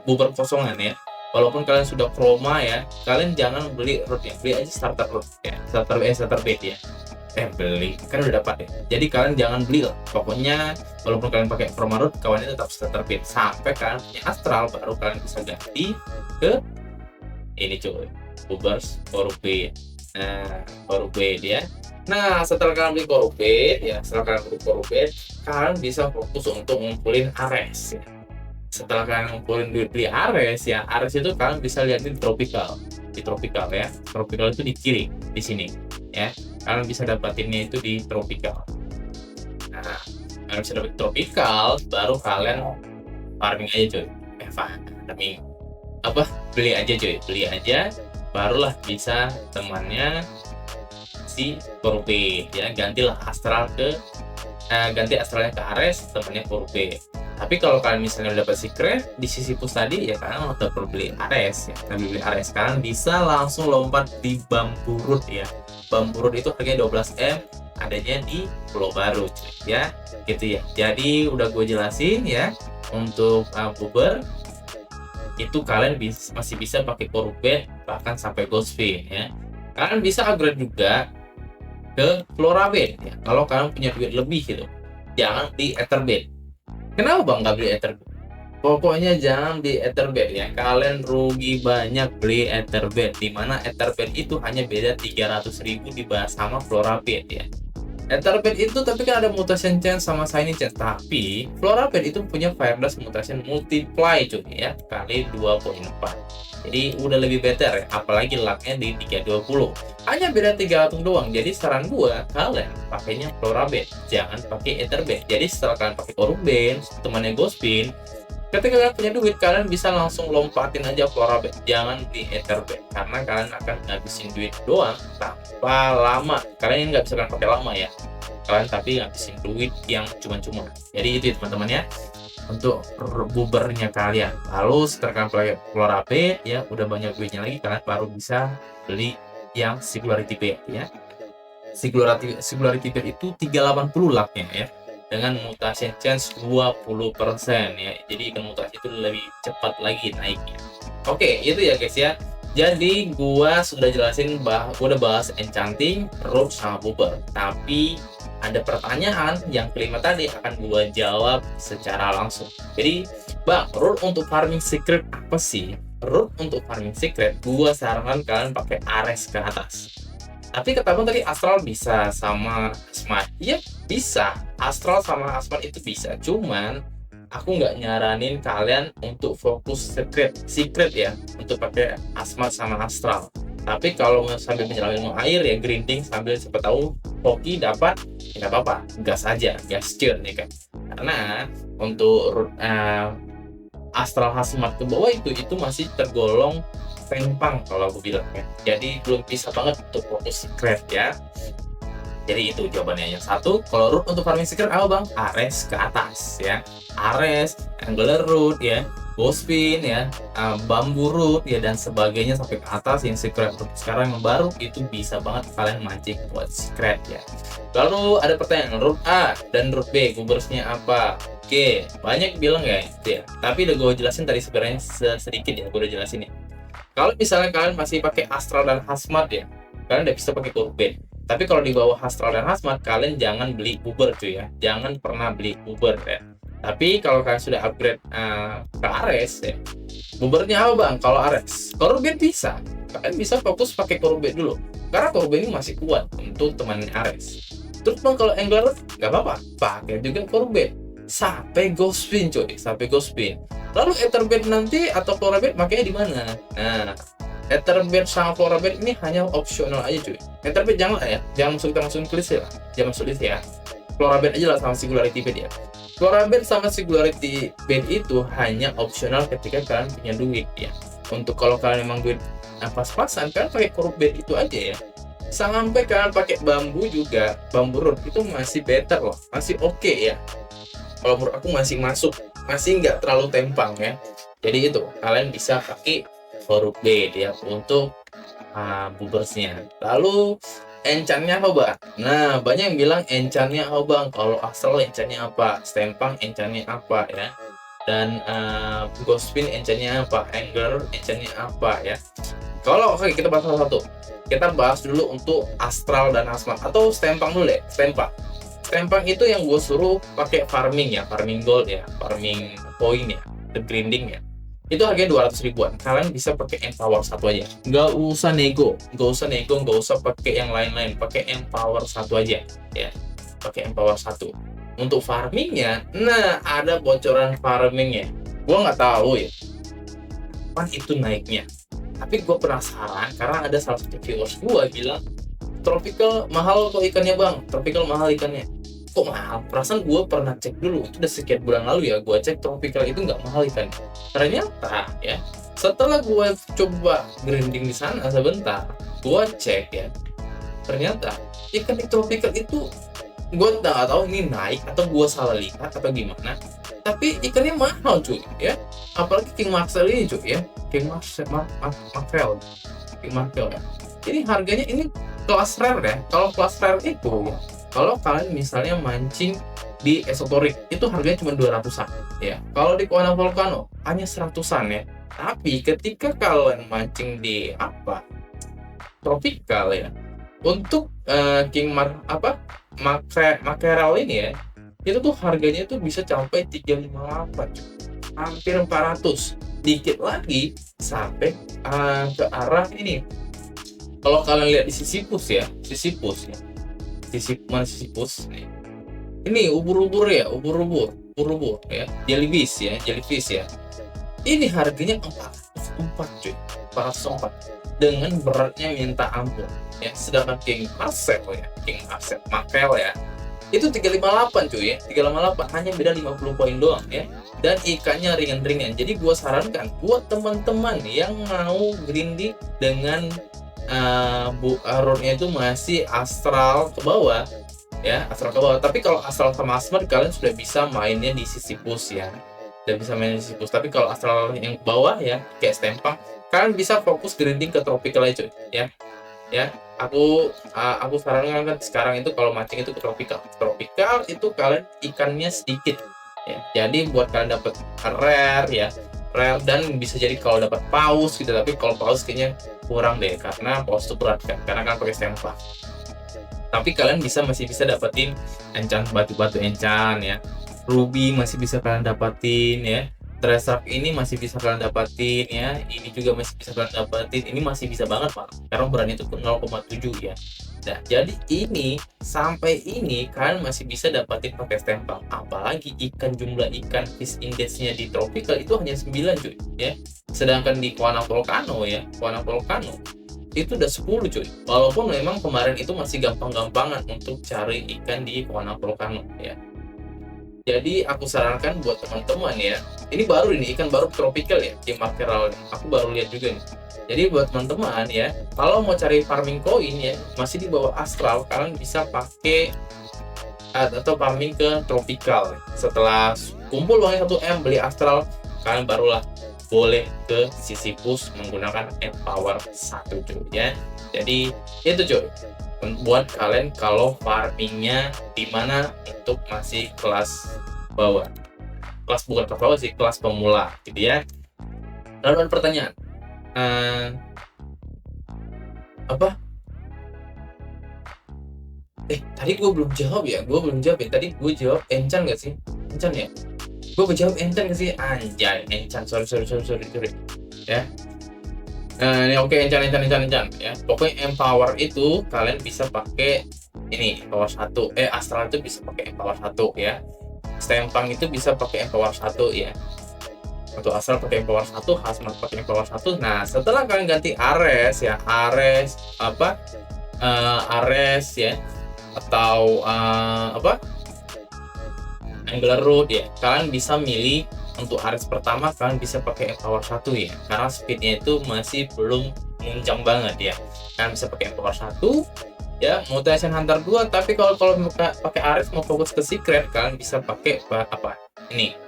Speaker 1: bubur kosongan ya. Walaupun kalian sudah Chroma ya, kalian jangan beli rootnya. Beli aja starter root ya. Starter bait ya. Beli kan udah dapat ya. Jadi kalian jangan beli lah. Pokoknya walaupun kalian pakai Chroma Root, kawannya tetap starter bait sampai kalian punya Astral, baru kalian bisa ganti ke ini coy, Bubers Corrupted. Nah, Corrupted ya. Nah, setelah kalian beli Corrupted ya, kalian bisa fokus untuk ngumpulin Ares ya. Setelah kalian ngumpulin duit beli Ares ya, Ares itu kalian bisa lihat di Tropical. Di Tropical ya. Tropical itu di kiri di sini ya. Kalian bisa dapatinnya itu di Tropical. Nah, kalian bisa dapat Tropical, baru kalian farming aja coy. Farming beli aja, barulah bisa temannya si Corrupted ya. Ganti astralnya ke Ares, temannya Corrupted. Tapi kalau kalian misalnya udah dapat secret di Sisyphus tadi ya, kalian udah perlu beli Ares ya. Beli Ares, kalian bisa langsung lompat di Bambu Root ya. Bambu Root itu harganya 12M, adanya di Pulau Baru ya, gitu ya. Jadi udah gue jelasin ya, untuk Buber itu kalian masih bisa pakai Corrupted bahkan sampai Ghostfin ya. Kalian bisa upgrade juga ke Florabed ya, kalau kalian punya duit lebih gitu. Jangan di Etherbed. Kenapa bang nggak beli Etherbed? Pokoknya jangan beli Etherbed ya, kalian rugi banyak beli Etherbed, dimana Etherbed itu hanya beda 300.000 dibahas sama Florabed ya. Etherbed itu tapi kan ada mutation chance sama shiny chance, tapi Florabed itu punya fire dust mutation multiply cuy ya, kali 2.4. Jadi udah lebih better ya, apalagi lucknya di 320. Hanya beda 300 doang. Jadi saran gua, kalian pakainya Florabed, jangan pakai Etherbed. Jadi setelah kalian pakai Corrupted, temannya Ghostfin, ketika kalian punya duit, kalian bisa langsung lompatin aja Florabed, jangan di Etherbed, karena kalian akan ngabisin duit doang tanpa lama. Kalian nggak bisa kalian pakai lama ya, kalian tapi ngabisin duit yang cuma-cuma. Jadi itu ya teman-teman ya, untuk bubernya kalian. Lalu setelah kalian pakai Florabed ya, udah banyak duitnya lagi, kalian baru bisa beli yang Singularity Bait ya. Singularity Bait itu 380 lucknya ya, dengan mutation chance 20% ya. Jadi mutasi itu lebih cepat lagi naiknya. Oke, itu ya guys ya. Jadi gua sudah jelasin gua udah bahas enchanting, root sama buber. Tapi ada pertanyaan yang kelima tadi akan gua jawab secara langsung. Jadi, bang, root untuk farming secret apa sih? Root untuk farming secret, gua sarankan kalian pakai Ares ke atas. Tapi katakan tadi Astral bisa sama Asmat, ya bisa. Astral sama Asmat itu bisa, cuman aku nggak nyaranin kalian untuk fokus secret ya, untuk pakai Asmat sama Astral. Tapi kalau sambil menyelam ilmu air ya, grinding sambil siapa tahu hoki dapat, ya nggak apa-apa, gas aja, gas cur nih kan. Karena untuk Astral Asmat ke bawah itu masih tergolong pengpang kalau aku bilang ya. Jadi belum bisa banget untuk fokus secret ya. Jadi itu jawabannya. Yang satu, kalau root untuk farming secret apa bang? Ares ke atas ya. Ares, Angular Root ya, Ghostfin ya, Bambu Root ya, dan sebagainya sampai ke atas. Yang secret sekarang yang baru itu bisa banget kalian mancing buat secret ya. Lalu ada pertanyaan, root A dan root B gubersnya apa? Oke, banyak bilang ya itu ya. Tapi udah gue jelasin tadi sebenarnya sedikit ya, gue udah jelasin ya. Kalau misalnya kalian masih pakai Astral dan Hazmat ya, kalian udah bisa pakai Corrupted. Tapi kalau di bawah Astral dan Hazmat, kalian jangan beli Buber cuy ya. Jangan pernah beli Buber ya. Tapi kalau kalian sudah upgrade ke Ares ya, Bubernya apa bang? Kalau Ares, Corrupted bisa. Kalian bisa fokus pakai Corrupted dulu. Karena Corrupted ini masih kuat untuk teman Ares. Terus bang kalau Angler, nggak apa-apa. Pakai juga Corrupted. Sampai Ghostfin cuy, sampai Ghostfin. Lalu Etherbed nanti atau Florabed makanya di mana? Nah, Etherbed sama Florabed ini hanya opsional aja cuy. Etherbed jangan ya, jangan masukin klise lah, jangan masuk list ya. Florabed aja lah sama Singularity Bait ya. Florabed sama Singularity Bait itu hanya opsional ketika kalian punya duit ya. Untuk kalau kalian memang duit pas-pasan, kalian pakai Corrupted itu aja ya. Sampai kalian pakai bambu juga, Bambu Root itu masih better loh, masih oke ya. Kalau menurut aku masih masuk, masih nggak terlalu tempang ya. Jadi itu kalian bisa pakai Corrupted ya untuk Boobersnya. Lalu enchantnya apa bang? Nah, banyak yang bilang enchantnya apa bang? Kalau Astral enchantnya apa? Stempang enchantnya apa ya? Dan Ghostwin enchantnya apa? Angler enchantnya apa ya? Kalau oke, kita bahas satu-satu. Kita bahas dulu untuk Astral dan Asmat, atau Stempang dulu deh. Stempang itu yang gue suruh pakai farming ya, farming gold ya, farming coin ya, the grinding ya. Itu harganya 200 ribuan. Kalian bisa pakai Empower satu aja. Nggak usah nego, nggak usah pakai yang lain-lain. Pakai Empower satu aja ya. Pakai Empower satu. Untuk farmingnya, nah ada bocoran farmingnya. Gua nggak tahu ya, kapan itu naiknya. Tapi gue penasaran karena ada salah satu viewers gue bilang tropical mahal kok ikannya bang, tropical mahal ikannya. Kok mahal? Perasaan gue pernah cek dulu, itu udah sekian bulan lalu ya, gue cek tropical itu nggak mahal ikannya. Ternyata ya, setelah gue coba grinding di sana sebentar, gue cek ya, ternyata ikan di tropical itu gue nggak tahu ini naik atau gue salah lihat atau gimana, tapi ikannya mahal cuy ya. Apalagi King Marcel ini cuy ya, King Marcel ya. Ini harganya ini kelas rare ya. Kalau kelas rare itu ya, kalau kalian misalnya mancing di esoterik itu harganya cuma 200-an ya. Kalau di Koana Volcano hanya 100-an ya. Tapi ketika kalian mancing di tropical ya, untuk Mackerel ini ya, itu tuh harganya tuh bisa sampai 358, hampir 400, dikit lagi sampai ke arah ini. Kalau kalian lihat di Sisyphus ya, Sisyphus ini ubur-ubur ya, jellyfish ya, ini harganya 404 cuy, 404 dengan beratnya minta ampun ya. Sedangkan King Marcel Mackerel ya, itu 358 cuy ya, 358, hanya beda 50 poin doang ya. Dan ikannya ringan-ringan. Jadi gua sarankan buat teman-teman yang mau grinding dengan arurnya itu masih astral ke bawah ya, astral ke bawah. Tapi kalau astral sama asmat kalian sudah bisa mainnya di Sisyphus ya, tapi kalau astral yang ke bawah ya, kayak Stempang, kalian bisa fokus grinding ke tropical aja cuy ya. Aku sarankan kan sekarang itu kalau mancing itu ke tropical itu kalian ikannya sedikit ya. Jadi buat kalian dapat rare dan bisa jadi kalau dapat paus gitu, tapi kalau paus kayaknya kurang deh karena paus itu berat kan, karena kan pakai Stempang. Tapi kalian masih bisa dapetin enchant batu-batu enchant ya, ruby masih bisa kalian dapatin ya, Treasure ini masih bisa kalian dapatin ya, ini juga masih bisa kalian dapatin, ini masih bisa banget Pak, karena berannya itu 0,7 ya. Nah, jadi ini sampai ini kalian masih bisa dapatin pakai Stempang. Apalagi jumlah ikan fish index-nya di tropical itu hanya 9 cuy ya. Sedangkan di Koana Volcano itu udah 10 cuy. Walaupun memang kemarin itu masih gampang-gampangan untuk cari ikan di Koana Volcano ya. Jadi aku sarankan buat teman-teman ya, ini ikan baru tropical ya, King Mackerel. Aku baru lihat juga nih. Jadi buat teman-teman ya, kalau mau cari farming coin ya, masih di bawah astral, kalian bisa pakai atau farming ke tropical. Setelah kumpul uangnya 1M beli astral, kalian barulah boleh ke Sisyphus menggunakan Empower 1 cuy ya. Jadi itu cuy, buat kalian kalau farmingnya dimana untuk masih kelas bawah, bukan kelas bawah sih, kelas pemula gitu ya. Lalu ada pertanyaan, tadi gue belum jawab ya, tadi gue jawab enchant gak sih? Enchant ya? Gue jawab enchant gak sih? Anjay, enchant, sorry ya. Ini oke, enchant ya. Pokoknya Empower itu kalian bisa pakai ini Empower 1. Astral itu bisa pakai Empower 1 ya. Stempang itu bisa pakai Empower 1 ya. Untuk Astral pakai Empower 1, Hazmat pakai Empower 1. Nah, setelah kalian ganti Ares ya, Ares ya, atau Angler Road ya, kalian bisa milih untuk Ares pertama kalian bisa pakai Empower 1 ya, karena speednya itu masih belum muncang banget ya. Kalian bisa pakai Empower 1 ya, Mutation Hunter 2. Tapi kalau pakai Ares mau fokus ke secret, kalian bisa pakai ini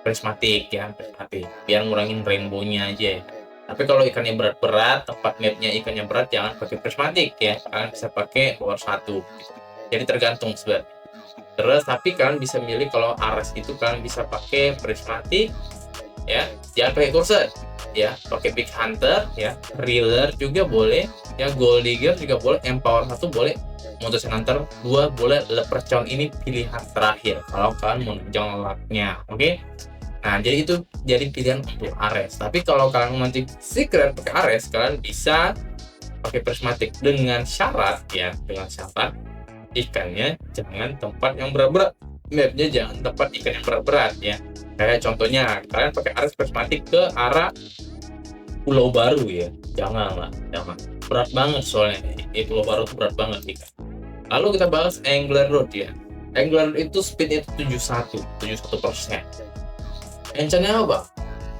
Speaker 1: prismatic biar ngurangin rainbow-nya aja ya. Tapi kalau ikannya berat-berat, tempat netnya ikannya berat, jangan pakai prismatik ya. Kalian bisa pakai power 1. Jadi tergantung sebenarnya. Terus tapi kalian bisa milih kalau ares itu kalian bisa pakai prismatik ya, jangan pakai kursor ya, pakai big hunter ya, reeler juga boleh ya, gold digger juga boleh, empower 1 boleh, mutusin hunter 2 boleh, leprechaun ini pilihan terakhir kalau kalian mau nunjang lucknya. Oke. Nah, jadi itu jadi pilihan untuk ares. Tapi kalau kalian memancing secret pakai ares, kalian bisa pakai prismatik dengan syarat ya, dengan syarat ikannya jangan tempat yang berat-berat. Mapnya jangan tempat ikan yang berat-berat ya. Kayak contohnya kalian pakai ares prismatik ke arah Pulau Baru ya. Jangan lah, jangan. Berat banget soalnya. Pulau Baru tuh berat banget ikan. Lalu kita bahas angler road ya. Angler road itu speednya itu 71%. Encannya apa?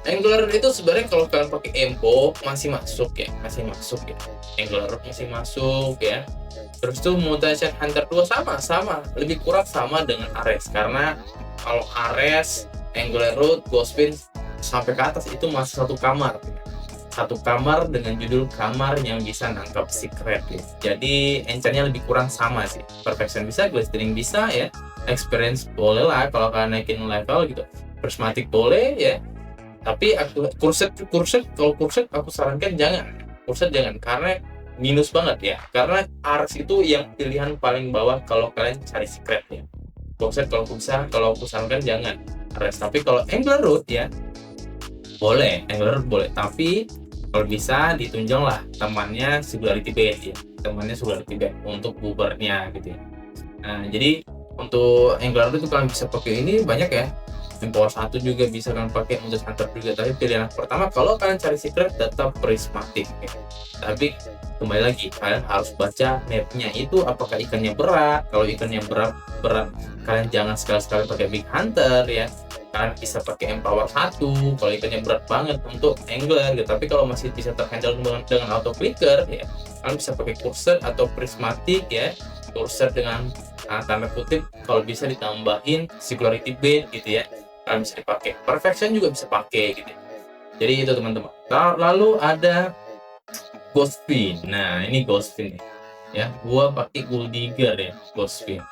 Speaker 1: Angler itu sebenarnya kalau kalian pakai empo masih masuk ya. Angler road masih masuk ya. Terus tuh mutation hunter 2 sama lebih kurang sama dengan ares, karena kalau ares, angler road, ghostpin sampai ke atas itu masih satu kamar dengan judul kamar yang bisa nangkap secret ya. Jadi enchantnya lebih kurang sama sih. Perfection bisa, glistening bisa ya, experience boleh lah kalau kalian naikin level gitu, prismatic boleh ya. Tapi aku kurset kalau kurset aku sarankan jangan karena minus banget ya, karena ares itu yang pilihan paling bawah kalau kalian cari secret ya. Kurset kalau aku sarankan jangan ares. Tapi kalau angler road ya boleh, angler road boleh, tapi kalau bisa ditunjang lah temannya singularity bait ya, untuk bubernya gitu ya. Nah, jadi untuk angler road itu kalian bisa pakai ini banyak ya, power 1 juga bisa kalian pakai, untuk hunter juga. Tapi pilihan pertama kalau kalian cari secret tetap prismatic ya. Tapi kembali lagi kalian harus baca mapnya itu, apakah ikannya berat. Kalau ikannya berat kalian jangan sekali-sekali pakai big hunter ya. Kalian bisa pakai empower 1 kalau ikannya berat banget untuk angler gitu. Tapi kalau masih bisa terhandle dengan auto clicker ya, kalian bisa pakai cursor atau prismatic ya. Cursor dengan tanda kutip kalau bisa ditambahin singularity bait gitu ya, kalian bisa dipakai. Perfection juga bisa pakai gitu. Jadi itu teman-teman. Lalu ada ghostpin. Nah, ini ghostpin ya. Gua pakai gold digger ya, ghostpin.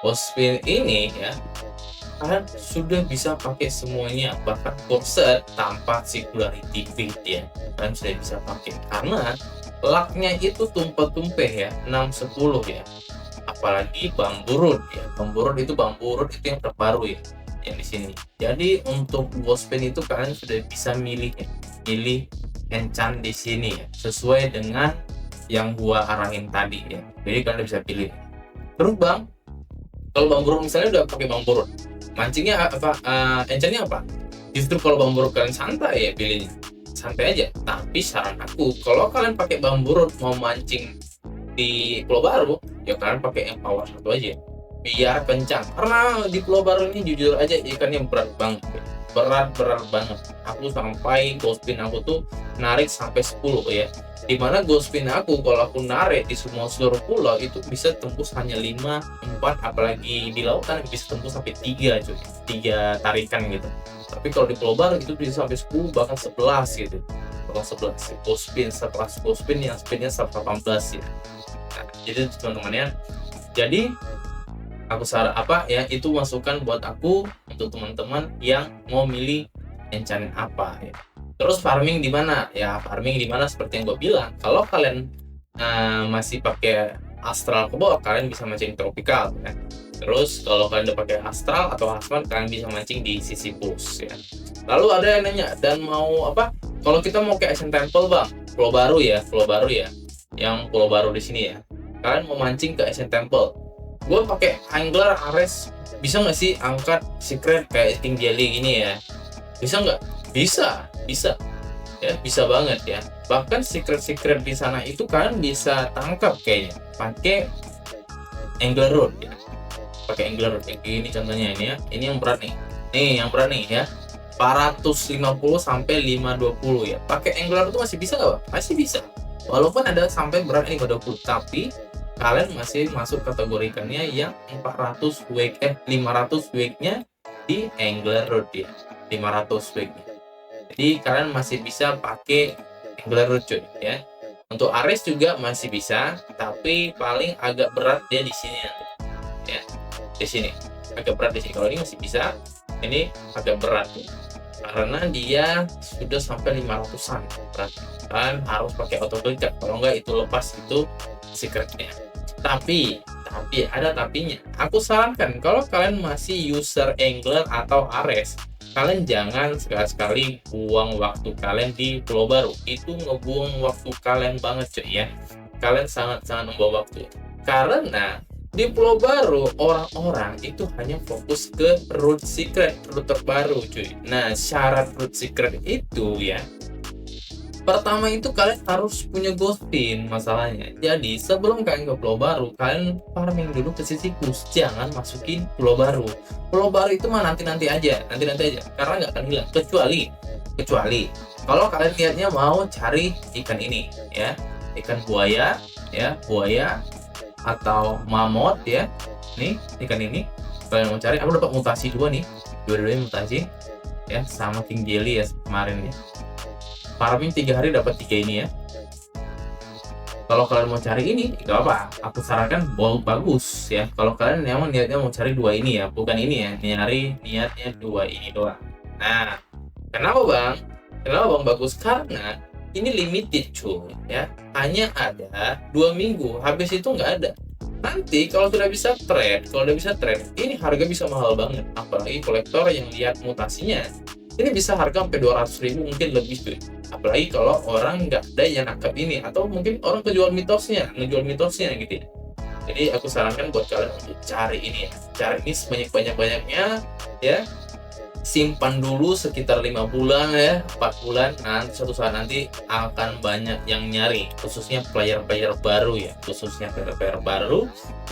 Speaker 1: Ghostpin ini ya, kalian sudah bisa pakai semuanya, bahkan cursor tanpa singularity bait ya, kalian sudah bisa pakai karena lucknya itu tumpah-tumpeh ya, 6-10 ya. Apalagi bambu root ya, bambu root itu yang terbaru ya, yang di sini. Jadi untuk ghostpin itu kalian sudah bisa milih enchant di sini ya, sesuai dengan yang gua arahin tadi ya. Jadi kalian bisa pilih. Terus bang, kalau bambu root misalnya udah pakai bambu root, mancingnya apa, enchantnya apa? Justru kalau bambu root kalian santai ya, pilihnya santai aja. Tapi saran aku, kalau kalian pakai bambu root mau mancing di Pulau Baru ya, kalian pakai empower 1 aja biar kencang, karena di Pulau Baru ini jujur aja ikannya berat banget ya. berat banget. Aku sampai ghostpin aku tuh narik sampai 10 ya, dimana ghostpin aku kalau aku narik di semua seluruh pulau itu bisa tembus hanya 5, 4, apalagi di lautan bisa tembus sampai 3 cuy, 3 tarikan gitu. Tapi kalau di Pulau Baru itu bisa sampai 10 bahkan 11 gitu, bahkan 11 ghostpin, setelah ghostpin yang speednya 118 ya. Nah, jadi teman-teman ya, jadi aku saran apa ya, itu masukan buat aku untuk teman-teman yang mau milih enchant apa ya. Terus farming di mana ya? Farming di mana seperti yang gue bilang, kalau kalian masih pakai astral ke bawah, kalian bisa mancing tropical ya. Terus kalau kalian udah pakai astral atau hasmat, kalian bisa mancing di sisi push ya. Lalu ada yang nanya, dan mau apa kalau kita mau ke Ancient Temple bang, Pulau Baru ya, yang Pulau Baru di sini ya, kalian mau mancing ke Ancient Temple, gue pakai angler ares bisa nggak sih angkat secret kayak Sting Jelly gini ya? Bisa nggak? Bisa ya, bisa banget ya. Bahkan secret di sana itu kalian bisa tangkap kayaknya pakai angler rod ya, pakai angler rod kayak gini contohnya ini ya. Ini yang berat nih ya, 450 sampai 520 ya. Pakai angler itu masih bisa nggak bang? Masih bisa, walaupun ada sampai berat 520, tapi kalian masih masuk kategori ikannya yang 500 weight nya di angler road ya, 500 weight nya Jadi kalian masih bisa pakai Angler cuy ya. Untuk Ares juga masih bisa, tapi paling agak berat dia di sini nanti ya. Di sini agak berat di sini. Kalau ini masih bisa, ini agak berat karena dia sudah sampai 500-an berat. Kalian harus pakai auto clicker, kalau enggak itu lepas itu secretnya. Tapi ada tapinya. Aku sarankan kalau kalian masih user Angler atau Ares, kalian jangan sekali-sekali buang waktu kalian di Pulau Baru. Itu ngebuang waktu kalian banget cuy ya. Kalian sangat-sangat membawa waktu. Karena di Pulau Baru orang-orang itu hanya fokus ke route secret, route terbaru cuy. Nah, syarat route secret itu ya, pertama itu kalian harus punya ghost pin masalahnya. Jadi sebelum kalian ke Pulau Baru, kalian farming dulu ke Sisyphus. Jangan masukin Pulau Baru. Pulau Baru itu mah nanti aja, karena nggak akan hilang. Kecuali kalau kalian niatnya mau cari ikan ini ya, ikan buaya ya, buaya atau mamut ya. Nih ikan ini kalian mau cari. Aku dapat mutasi dua nih, dua-duanya mutasi ya, sama king jelly ya kemarin ya. Farming 3 hari dapat 3 ini ya. Kalau kalian mau cari ini, itu apa? Aku sarankan bagus ya. Kalau kalian memang niatnya mau cari 2 ini ya, bukan ini ya. Niatnya 2 ini doang. Nah, kenapa bang? Kenapa bang bagus? Karena ini limited cuy ya. Hanya ada 2 minggu. Habis itu nggak ada. Nanti kalau sudah bisa trade, ini harga bisa mahal banget. Apalagi kolektor yang lihat mutasinya. Ini bisa harga sampai 200.000 mungkin lebih cuy. Apalagi kalau orang nggak ada yang nangkap ini, atau mungkin orang ngejual mitosnya gitu ya. Jadi aku sarankan buat kalian untuk cari ini ya. Cari ini sebanyak-banyaknya ya. Simpan dulu sekitar 5 bulan ya, 4 bulan. Nanti suatu saat nanti akan banyak yang nyari, khususnya player-player baru ya,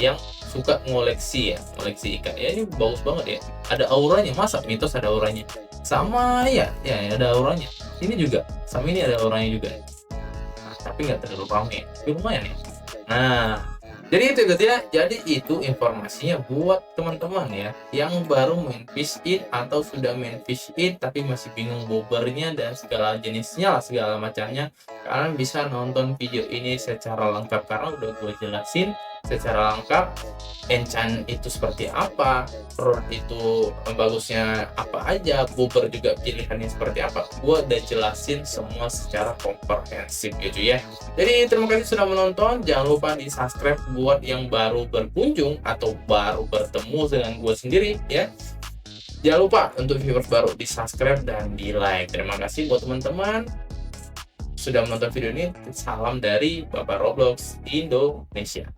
Speaker 1: yang suka ngoleksi ikan ya. Ini bagus banget ya, ada auranya. Masa mitos ada auranya? Sama ya ada auranya. Ini juga sama, ini ada auranya juga. Nah, tapi nggak terlalu ramai, tapi lumayan ya. Nah, jadi itu guys ya. Jadi itu informasinya buat teman-teman ya yang baru main fish in atau sudah main fish in tapi masih bingung bobernya dan segala jenisnya lah, segala macamnya. Kalian bisa nonton video ini secara lengkap karena udah gue jelasin secara lengkap enchant itu seperti apa, road itu bagusnya apa aja, boober juga pilihannya seperti apa. Gue udah jelasin semua secara komprehensif gitu ya. Jadi terima kasih sudah menonton. Jangan lupa di subscribe buat yang baru berkunjung atau baru bertemu dengan gue sendiri ya. Jangan lupa untuk viewers baru di subscribe dan di like. Terima kasih buat teman-teman sudah menonton video ini. Salam dari Bapak Roblox Indonesia.